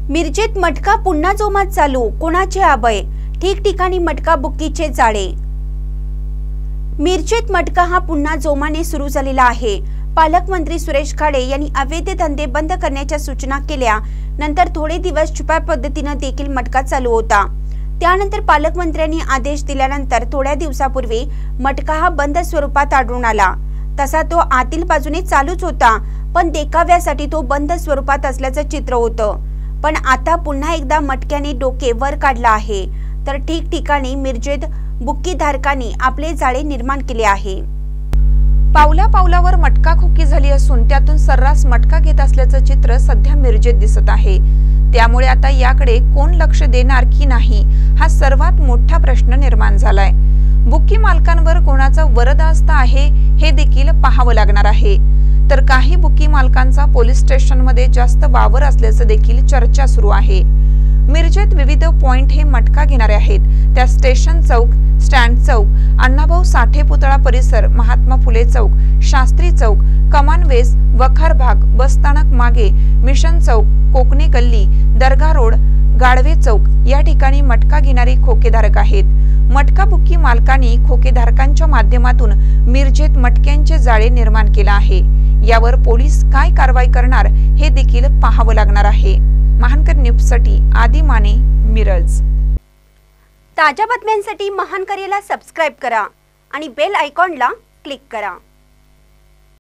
मिरजेत मटका पुन्हा जोमात चालू, कोणाचे अभय? ठिकठिकाणी मटका बुक्कीचे जाळे। मिरजेत मटका हा पुन्हा जोमाने सुरू झालेला आहे। पालकमंत्री सुरेश खाडे यांनी अवैध धंदे बंद करण्याच्या सूचना केल्या। नंतर थोडे दिवस छुप्या पद्धतीने देखील मटका चालू होता। त्यानंतर पालकमंत्र्यांनी आदेश दिल्यानंतर थोड्या दिवसापूर्वी मटका हा बंद स्वरूपात आढळून आला। तसा तो आतील बाजूने चालूच होता, पण देखाव्यासाठी तो बंद स्वरूपात असल्याचं चित्र होतं। पण आता पुन्हा एकदा मटक्याने डोके वर काढला आहे, तर ठिकठिकाणी मिरजेत बुक्कीधारकांनी आपले जाळे निर्माण केले आहे। पावला पावलावर मटका खोकी झाली असून त्यातून सर्रास मटका घेत असल्याचं चित्र सध्या मिरजेत दिसत आहे। त्यामुळे आता याकडे कोण लक्ष देणार की नाही हा सर्वात मोठा प्रश्न निर्माण झालाय। बुक्की मालकांवर कोणाचा वरदहस्त आहे हे देखील पाहावं लागणार आहे। तर काही बुक्की मालकांचा पोलीस स्टेशनमध्ये जास्त वावर असल्याचं देखील चर्चा सुरू आहे। मिरजेत विविध पॉइंट हे मटका घेणारे आहेत। त्या स्टेशन चौक, स्टँड चौक, अण्णाभाऊ साठे पुतळा परिसर, महात्मा फुले चौक, शास्त्री चौक, कमान वेस, वखार भाग, बसस्थानक मागे, मिशन चौक, कोकणे गल्ली, दर्गा रोड, गाडवे चौक या ठिकाणी मटका घेणारे खोकेधारक आहेत। मटका बुक्की मालकांनी खोकेधारकांच्या माध्यमातून मिरजेत मटक्यांचे जाळे निर्माण केला आहे। यावर पोलीस काय कारवाई करणार हे देखील पाहावं लागणार आहे। महानकर न्यूजसाठी आदी माने, मिरज। ताज्या बातम्यांसाठी महानकरेला सबस्क्राइब करा आणि बेल आयकॉनला क्लिक करा।